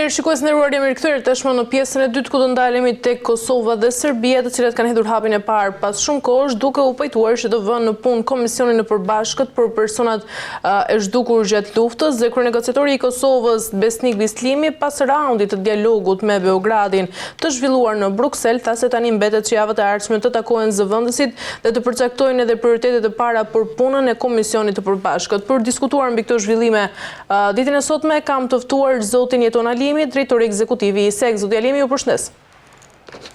Mirë, shikues nderuar, jemi rikthyer tashmë në pjesën e dytë ku do ndalemi tek Kosova dhe Serbia, të cilat kanë hedhur hapin e parë pas shumë kohësh, duke u pajtuar që të vënë në punë komisionin e përbashkët për personat e zhdukur gjatë luftës. Dhe kryenegociatori i Kosovës, Besnik Bislimi, pas raundit të dialogut me Beogradin të zhvilluar në Bruksel, tha se tani mbetet që javët e ardhshme të takohen zëvendësit dhe të përcaktojnë edhe prioritetet e para për punën e komisionit të përbashkët. Për diskutuar mbi këto zhvillime, ditën e sotme kam të ftuar zotin Jeton Alimi, drejtori ekzekutivi i SEK. Zoti Alimi, ju përshëndes.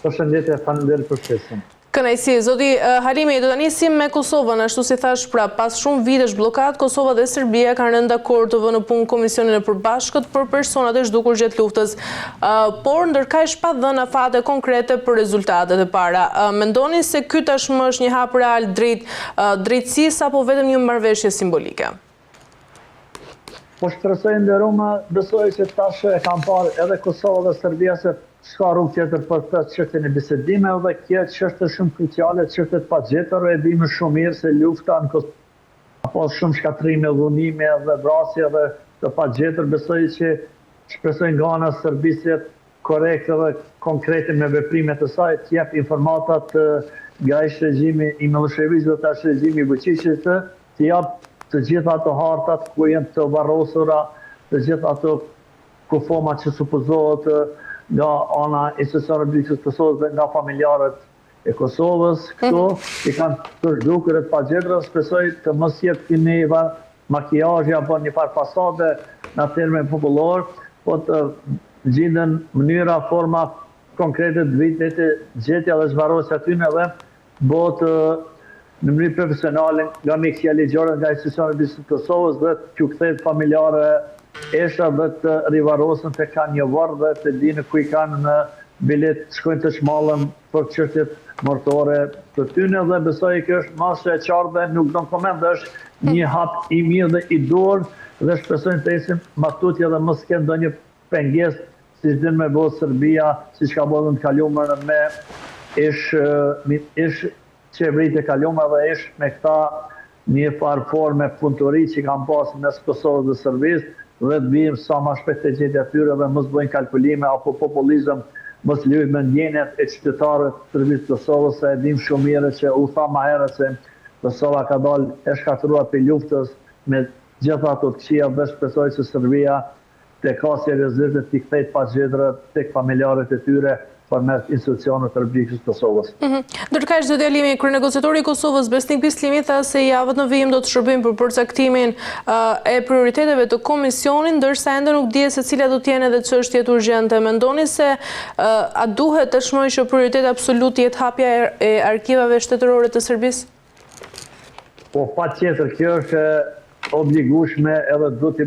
Përshëndetje, faleminderit për ftesën. Kënaqësi. Zoti Alimi, do ta nisim me Kosovën, ashtu si thash, pra pas shumë vitesh bllokat, Kosova dhe Serbia kanë rënë dakord të vënë në punë komisionin e përbashkët për personat e zhdukur gjatë luftës. Por ndërkaq pa dhënë afate konkrete për rezultatet e para. Mendoni se ky tashmë është një hap real drejt drejtësisë apo vetëm një marrëveshje simbolike? Po shpresoj nderuar, besoj që tash e kam parë edhe Kosova dhe Serbia se s'ka rrugë tjetër për të çështjen e bisedimeve dhe kjo çështje shumë cruciale, çështja e pagjetur, e dimë shumë mirë se lufta në Kosovë ka shumë shkatrime, dhunime dhe vrasje dhe të pagjetur. Besoj që shpresoj nga ana e Serbisë korrekte dhe konkrete me veprimet e saj të jap informatat nga ish regjimi i Miloševićit dhe tash regjimi i Vučićit, të jap të gjitha ato hartat ku janë të varrosura, të gjitha ato kufoma që supozohet nga ana e institucioneve të Kosovës dhe nga familjarët e Kosovës, këto i kanë të zhdukur të pagjetura, shpresoj të mos jetë një makiazh apo një farë fasade në termen popullor, po të gjenden mënyra, forma konkrete të vitit gjetja dhe zhvarrosja aty edhe botë në mënyrë profesionale nga mjekësia ligjore, nga institucionet e Kosovës dhe të kthehet familjare esha dhe të rivarrosen të kanë një varr dhe të dinë ku i kanë në bilet shkojnë të shmallën për çështjet mortore të tyre dhe besoj që është masë e qartë dhe nuk do koment dhe është një hap i mirë dhe i dur dhe shpresojnë të esim matutje dhe mos kenë ndonjë pengesë si din me bëu Serbia, siç ka bëu në të kaluar me ish qeverit e kaluar dhe ish me këta një farë forme punëtori që kanë pasur mes Kosovës dhe Serbisë dhe të bijmë sa më shpejt të gjetja tyre dhe mos bëjnë kalkulime apo populizëm, mos lëjnë me ndjenjat e qytetarëve të Serbisë të Kosovës, se e dim shumë mirë që u tha më herët se Kosova ka dalë e shkatëruar për luftës me gjitha ato të këqija dhe shpresoj që Serbia të ka seriozisht të kthejt pagjetrat tek familjarët e tyre përmes institucioneve të Republikës së Kosovës. Ndërkaq, zoti Alimi, kryenegociatori i Kosovës, Besnik Bislimi, tha se javët në vijim do të shërbejnë për përcaktimin e prioriteteve të komisionit, ndërsa ende nuk dihet se cilat do të jenë edhe çështjet urgjente. Mendoni se a duhet tashmë që prioritet absolut jetë hapja e arkivave shtetërore të Serbisë? Po patjetër, kjo është obligueshme edhe duhet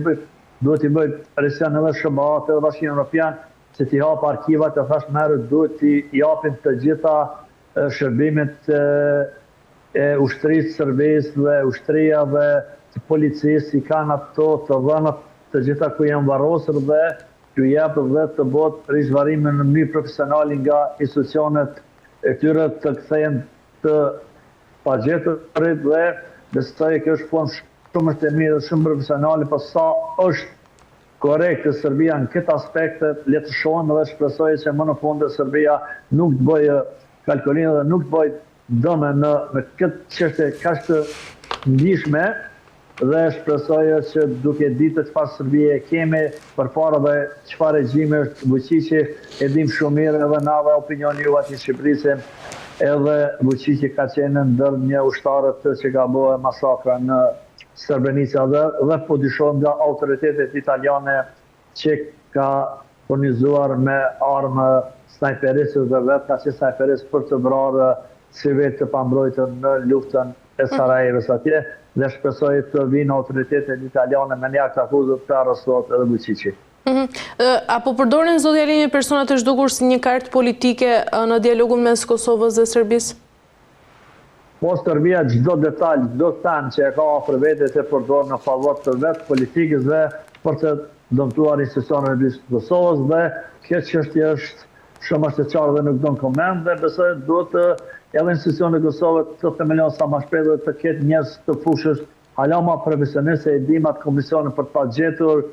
i bëj presion edhe SBA-t edhe Bashkimin Evropian që t'i hap arkivat, e thash merë duhet t'i japin të gjitha shërbimet e ushtrisë Serbisë dhe ushtria dhe të policisë i kanë ato të dhënat të gjitha ku janë varrosur dhe t'ju jep dhe të botë rizvarime në mënyrë profesionale nga institucionet e tyre të kthehen të pagjeturit dhe besoj që është punë shumë të mirë dhe shumë profesionale, por sa është korrekte Serbia në këtë aspekt, le të shohim dhe shpresoj që më në fund Serbia nuk të bëjë kalkulime dhe nuk të bëjë dëme në këtë çështje kaq të ndihshme dhe shpresoj që duke ditë çfarë Serbie kemi përpara dhe çfarë regjimi është Vučići, e dim shumë mirë edhe na dhe opinioni juaj i Shqipërisë, edhe Vučići ka qenë ndër një ushtarët që ka bërë masakra në Srebrenica dhe po dyshojmë nga autoritetet italiane që ka furnizuar me armë snajperisë dhe vetë ka qenë snajperisë për të vrarë civil të pambrojtur në luftën e Sarajevës atje dhe shpresoj të vinë autoritetet italiane me një akt akuzë të arrestuar edhe Vučići. Apo përdoren zoti Alimi personat të zhdukur si një kartë politike në dialogun mes Kosovës dhe Serbisë? Po Serbia çdo detaj, çdo tan që e ka afër vetes e përdor në favor të vetë politikës dhe për të dëmtuar institucionet e Kosovës dhe kjo çështje është shumë e qartë dhe nuk don koment dhe besoj duhet edhe institucionet e Kosovës të themelon sa më shpejt dhe të ketë njerëz të fushës hala më profesionistë, e dim atë komisionin për të pagjetur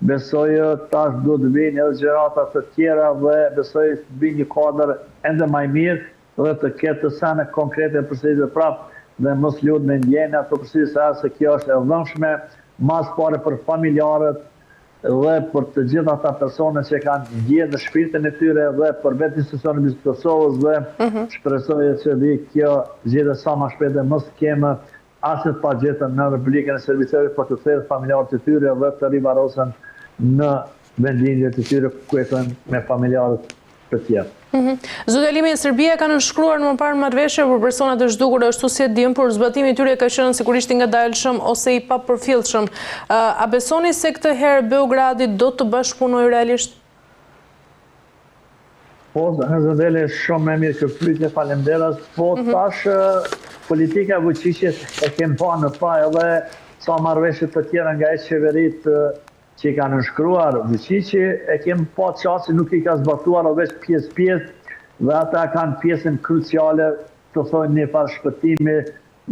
besoj tash do të vinë edhe gjërata të tjera dhe besoj të vinë një kuadër ende më i mirë dhe të ketë sene konkrete përsëritje prapë dhe mos lutë me ndjenja të përsëritje se kjo është e dhënshme, mas pare për familjarët dhe për të gjitha ata persone që kanë ndjenë në shpirtin e tyre dhe për vetë institucionin e Kosovës dhe shpresoj që vi kjo zgjidhje sa më shpejt dhe mos kemë aset pa gjetën në Republikën e Serbisë për të thërë familjarët e tyre dhe të rivarosen në vendlinjët e tyre ku jetojnë me familjarët të tjerë. Zoti Elimi, Serbia ka nënshkruar më parë marrëveshje për personat e zhdukur ashtu si e dim, por zbatimi i tyre ka qenë sigurisht i ngadalshëm ose i papërfillshëm. A besoni se këtë herë Beogradi do të bashkëpunojë realisht? Po, zëndele shumë me mirë këtë pyetje, faleminderit. Po, tash politika e Vučićit e kem pa në pa edhe sa marrëveshje të tjera nga qeverit që i ka nënshkruar Vučići, e kem pa qasi nuk i ka zbatuar o veç pjesë dhe ata kanë pjesën kruciale të thojnë një farë shpëtimi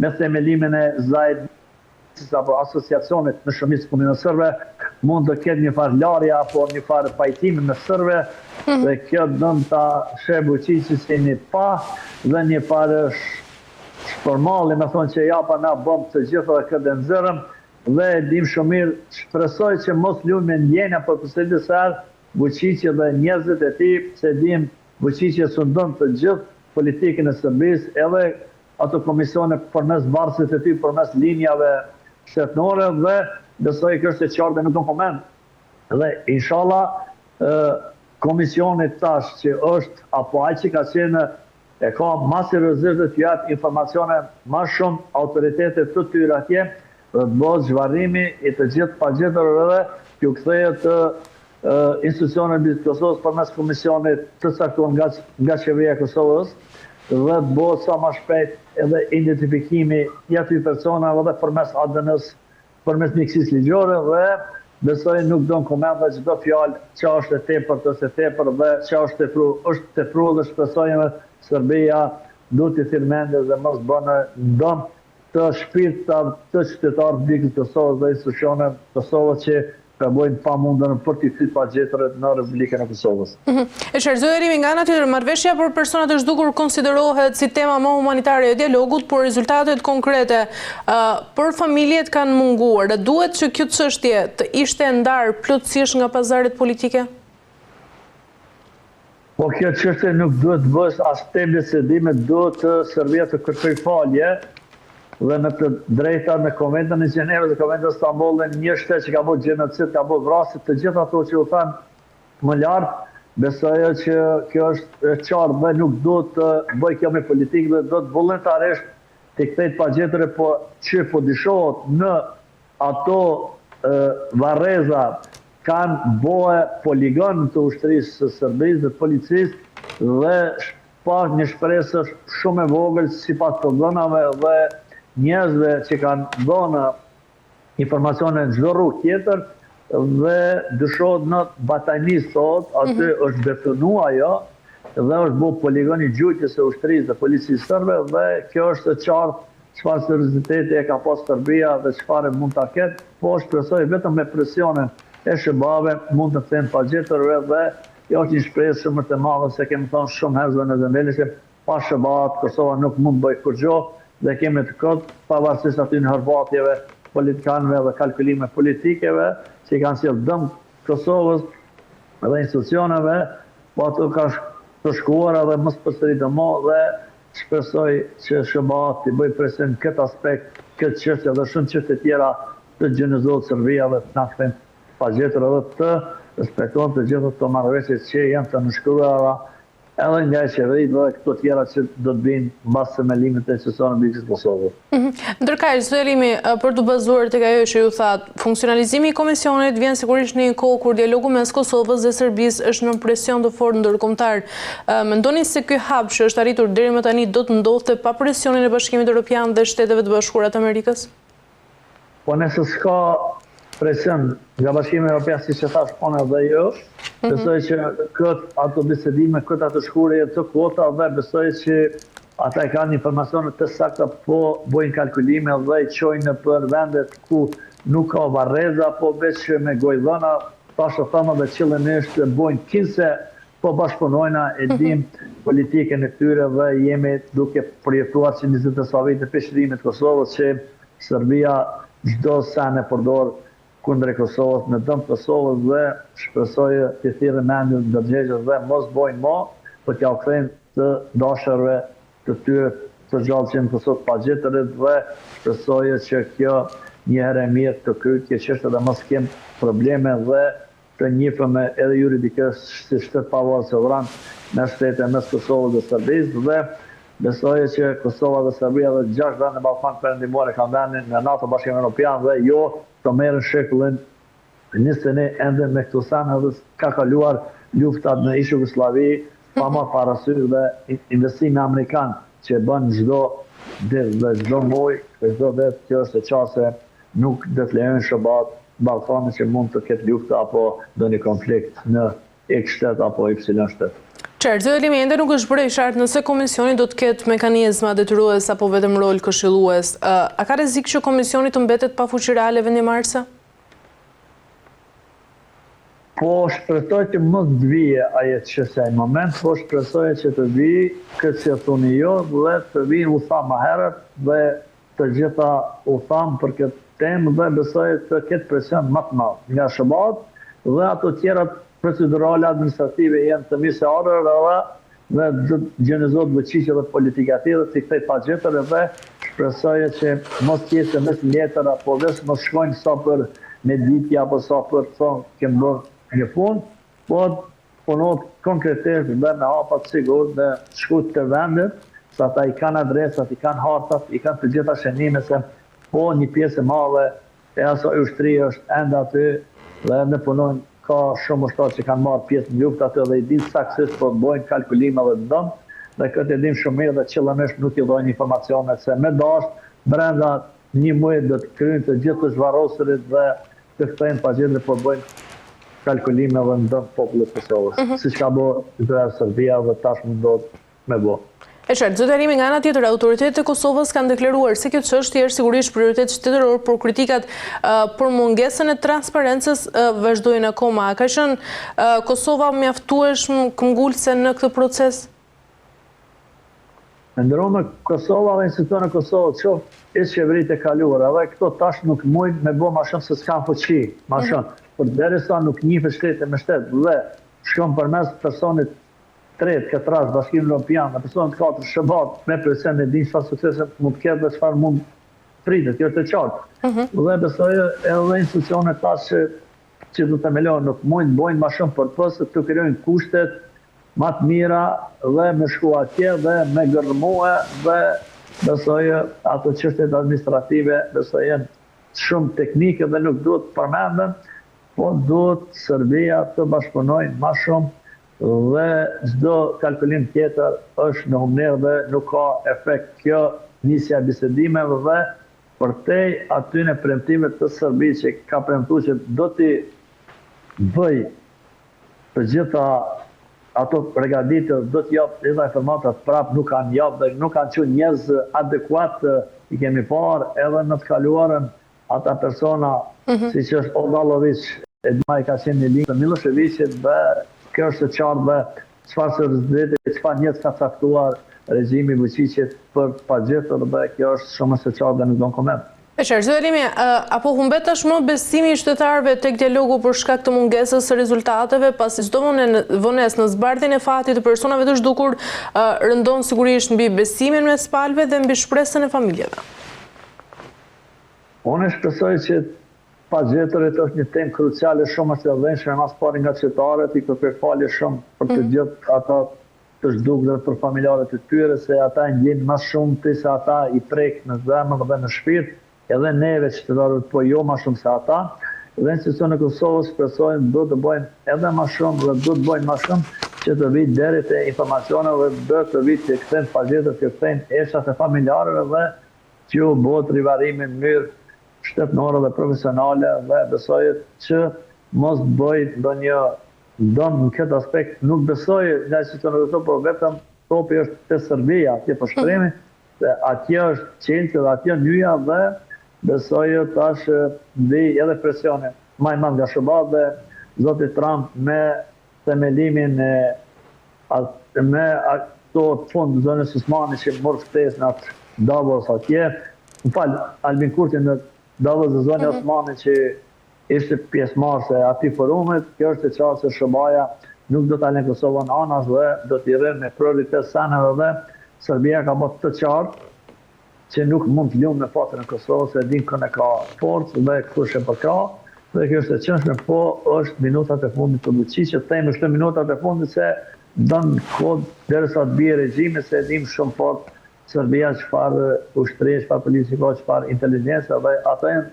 me themelimin e zajednisë apo asociacionit në shumicë punën e sërve, mund të ketë një farë larja apo një farë pajtimi me sërve dhe kjo dëmë ta shë Vučići si një pa dhe një farë shpërmali me thonë që ja pa na bëm të gjitha dhe këtë nëzërëm dhe dim shumë mirë, shpresoj që mos lunë me ndjenja për përsëritje se Vučići dhe njerëzit e tij, se dim Vučići sundon të gjithë politikën e Serbisë, edhe ato komisione përmes varësit e tij, përmes linjave shtetërore dhe besoj që është e qartë në dokument. Dhe inshallah komisioni tash që është apo ai që ka qenë e ka më seriozisht të jap informacione më shumë autoritetet të tyre atje dhe të bëhet zhvarrimi i të gjithë pagjetërve dhe t'ju kthehet institucionet e Kosovës përmes komisionit të caktuar nga qeveria e Kosovës dhe të bëhet sa më shpejt edhe identifikimi i atyre personave dhe përmes ADN-s, përmes mjekësisë ligjore dhe besoj nuk do në komente çdo fjalë që është e tepërt ose tepër dhe që është tepruar dhe shpresojmë Serbia duhet të thirrë mendje dhe mos bënë ndonjë të shpirtar të qytetarë të Kosovës dhe institucionet Kosovës që ka bojnë pa mundën për t'i thyrë pagjetëret në Republikën e Kosovës. Zoti Elimi, nga ana tjetër, marrëveshja për personat e zhdukur konsiderohet si tema më humanitare e dialogut, por rezultatet konkrete për familjet kanë munguar. Duhet që kjo çështje të ishte ndarë plotësisht nga pazaret politike? Po kjo çështje nuk duhet të bëhet as temë se dime, duhet Serbia të kërkojë falje dhe në të drejta në konventën e Gjenevës dhe konventën e Stambollit, një shtet që ka bërë gjenocid, ka bërë vrasje, të gjitha ato që u thanë më lart, besoj që kjo është e qartë dhe nuk duhet të bëj kjo me politikë dhe do të vullnetarisht të kthejt pagjetëre, po që po dishohet në ato varreza kanë bëhe poligon të ushtrisë së Serbisë dhe policisë dhe pa një shpresë shumë e vogël sipas programave dhe njerëzve që kanë dhënë informacione në çdo rrugë tjetër dhe dyshohet në Batajni sot, aty është detonuar ajo dhe është bërë poligoni gjujtjes së ushtrisë dhe policisë serbe dhe kjo është e qartë çfarë serioziteti e ka pas Serbia dhe çfarë mund ta ketë, po shpresoj vetëm me presionin e shëbave mund të thënë pagjetërve dhe kjo është një shpresë shumë të madhe se kemi thënë shumë herë në Zemeli që pa shëbat Kosova nuk mund të bëjë kurrë dhe kemi të këtë pavarësisht aty në hërbatjeve politikanëve dhe kalkulime politikeve që kanë sjellë dëm Kosovës dhe institucioneve, po ato ka të shkuar edhe mos përsëritet më dhe shpresoj që SBA të bëjë presion në këtë aspekt, këtë çështje dhe shumë çështje tjera të gjenizohet Serbia dhe të na kthejnë pagjetër edhe të respektojnë të gjitha këto marrëveshje që janë të nënshkruara edhe nga qeverit dhe këto tjera që do të binë mbas themelimit të institucionit të Kosovës. Ndërkaq, zoti Elimi, për të bazuar tek ajo që ju thatë, funksionalizimi i komisionit vjen sigurisht në një kohë kur dialogu mes Kosovës dhe Serbisë është në presion të fortë ndërkombëtar. Mendoni se ky hap që është arritur deri më tani do të ndodhte pa presionin e Bashkimit Evropian dhe Shteteve të Bashkuara të Amerikës? Po nëse s'ka presion nga Bashkimi Evropian, si që thash pone dhe jo, besoj që këtë ato bisedime, këtë ato shkurje të kuota dhe besoj që ata e kanë informacionet të sakta, po bojnë kalkulime dhe i qojnë për vendet ku nuk ka varreza, po veç me gojdhëna thashë thëma dhe qëllimisht bojnë kinse po bashkëpunojna e dim politikën e këtyre dhe jemi duke përjetuar që 20 vite të peshërimit Kosovës që Serbia çdo sen e përdor kundër Kosovës në dëm Kosovës dhe shpresoj të thirrë mendjen ndërgjegjës dhe mos bojnë më, për t'ja kthejnë të dashurve të tyre të gjallë që në Kosovë pa gjetërit dhe shpresoj që kjo një herë e mirë të kryet kjo çështje dhe mos kem probleme dhe të njihemi edhe juridikisht si shtet pavarur sovran me shtete mes Kosovës dhe Serbisë dhe besoj që Kosova dhe Serbia dhe 6 vende në Ballkan Perëndimor e kanë vendin në NATO Bashkimin Evropian dhe jo të merren shekullin 21 ende me këto sene dhe ka kaluar luftat në ish Jugosllavi pa marrë parasysh dhe investimi amerikan që bën çdo ditë dhe çdo muaj, çdo vit kjo është e qartë nuk do të lejojnë shobat Ballkanit që mund të ketë luftë apo ndonjë konflikt në X shtet apo Y shtet. Zoti Elimi, ende nuk është bërë i qartë nëse komisioni do të ketë mekanizma detyrues apo vetëm rol këshillues. A ka rrezik që komisioni të mbetet pa fuqi reale vendimarrëse? Po shpresoj që mos të vijë ajo çështja në moment, po shpresoj që të vijë këtë që thoni jo dhe të vijë u tha më herët dhe të gjitha u tham për këtë temë dhe besoj të ketë presion më të madh nga SHBA dhe ato tjerat procedurale administrative janë të mirë se ardhur dhe do të gjenizohet vëçiqe dhe politika e tillë si këtë pagjetër dhe shpresoj që mos jetë mes letër apo vetë mos shkojnë sa për meditja apo sa për thonë kemë bërë një punë, po punohet konkretisht dhe me hapat sigur dhe shkut të vendet, sa ata i kanë adresat, i kanë hartat, i kanë të gjitha shënime se po një pjesë e madhe e aso ushtri është enda aty dhe ne punojnë ka shumë ushtarë që kanë marrë pjesë në luftë aty dhe i dinë saktësisht po bojnë kalkulime dhe dëm dhe këtë e dinë shumë mirë dhe qëllëmisht nuk i dhojnë informacionet se me dashtë brenda një muaj do të kryejnë të gjithë të zhvarrosurit dhe të kthejnë pagjetër po bojnë kalkulime dhe në dëmë popullet Kosovës, si që ka bo Izrael Serbia dhe tash mundohet me bo. E qartë, Zoti Elimi, nga ana tjetër, autoritetet e Kosovës kanë deklaruar se kjo çështje është sigurisht prioritet shtetëror, por kritikat për mungesën e transparencës vazhdojnë akoma. Ka qenë Kosova mjaftueshëm këmbgulse në këtë proces? Ndërome Kosova dhe institucionet e Kosovës, qoftë ish qeveritë e kaluara, edhe këto tash nuk mujnë me bo ma shumë se s'kan fuqi, ma shumë. Por derisa nuk njihet shtete me shtet dhe shkon përmes personit tret, këtë rast Bashkimin Evropian, dhe personit katër SHBA me presion e dinë çfarë suksese mund të ketë dhe çfarë mund pritet, kjo është e qartë. Dhe besoj edhe institucionet tash që do të themelojnë nuk mund bojnë ma shumë përpos të krijojnë kushtet më të mira dhe me shku atje dhe me gërmue dhe besoj ato çështjet administrative besoj janë shumë teknike dhe nuk duhet të përmenden, po duhet Serbia të bashkëpunojnë më shumë dhe çdo kalkulim tjetër është në humner dhe nuk ka efekt kjo nisja e bisedimeve dhe përtej atyne premtime të Serbisë që ka premtuar që do t'i bëj të gjitha ato përgatitje, do t'i jap edhe informata prap nuk kanë jap dhe nuk kanë qenë njerëz adekuat i kemi parë edhe në të kaluarën ata persona si që është Odalović, Edmaj ka qenë një linkë të Miloševićit dhe kjo është e qartë dhe çfarë se rëzdete, çfarë njerëz ka caktuar regjimi Vučićit për pagjetër dhe kjo është shumë e qartë dhe nuk do në koment. E qartë, Zoti Elimi, apo humbet tashmë besimi i qytetarëve tek dialogu për shkak të mungesës së rezultateve, pasi çdo vonesë në zbardhjen e fatit të personave të zhdukur rëndon sigurisht mbi besimin mes palëve dhe mbi shpresën e familjeve? Unë shpresoj që pagjetërit është një temë kruciale shumë të rëndësishme mas pari nga qytetarët, i kërkoj falje shumë për të gjithë ata të zhdukur për familjarët e tyre, se ata ndjenë më shumë të se ata i prek në zemër dhe në shpirt, edhe neve qytetarët po jo më shumë se ata. Dhe institucionet e Kosovës shpresojnë do të bëjnë edhe më shumë dhe do të bëjnë më shumë që të vitë deri te informacioneve dhe do të vitë që kthejnë pagjetër, që kthejnë eshat e familjarëve dhe që u bëhet rivarimi në mënyrë shtetënore dhe profesionale dhe besoj që mos bëj ndonjë dëm në këtë aspekt. Nuk besoj nga institucionet e Kosovës, por vetëm topi është te Serbia, atje po shprehemi, se atje është qendri dhe atje nyja dhe besoj tash vi edhe presione më i madh nga SHBA dhe zoti Trump me themelimin me ato fond zonës Osmani që morë ftesë në atë Davos atje, më falë, Albin Kurti në Davos dhe zonë Osmani që ishte pjesëmarrëse e atij forumit, kjo është e qartë se SHBA-ja nuk do ta lënë Kosovën anash dhe do t'i rënë me prioritet sanave dhe Serbia ka bërë të qartë që nuk mund të lumë me fatën e Kosovës, se din kënë e ka forcë dhe kush e përka, dhe kjo është e qënshme, po është minutat e fundit të Vučić, që thejmë është minutat e fundit se dënë kod derisa të bie regjime, se dim shumë fort Serbia çfarë ushtri, çfarë polici ka, çfarë inteligjencë, dhe ata janë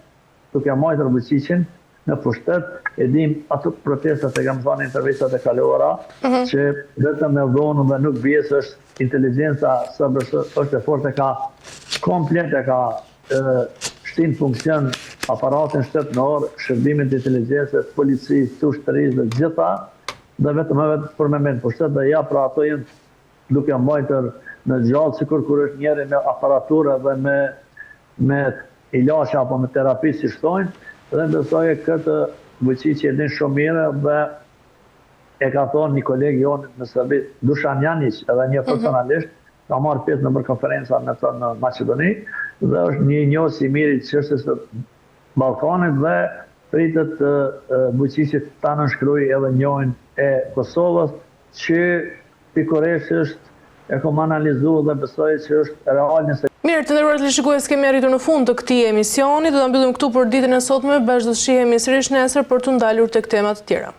duke majtër Vučićin në pushtet, e dim ato protestat e kam thënë intervistat e kaluara, që vetëm me dhonu dhe nuk bjes është inteligjenca është e fortë, ka komplet e ka shtin funksion aparatin shtetënor, shërbimin të inteligjencës, policisë, të ushtërisë dhe gjitha, dhe vetëm për me mend pushtet, dhe ja pra ato jenë duke majtër në gjallë, sikur kur është njeri me aparaturë dhe me ilaçe apo me terapi si shtojnë, dhe besoj e këtë Vučić e din shumë mirë dhe e ka thonë një kolegë jonë në Serbi, Dušan Janić, edhe një personalisht, ka marrë pjesë në konferenca në Maqedoni, dhe është një njohës i mirë i çështjes së Ballkanit dhe pritet Vučićit ta nënshkruaj edhe njohin e Kosovës, që pikërisht është e kom analizuar dhe besoj që është real nëse. Mirë, të nderuar teleshikues, kemi arritur në fund të këtij emisioni, do ta mbyllim këtu për ditën e sotme, bashkë do të shihemi sërish nesër për të ndalur tek tema të tjera.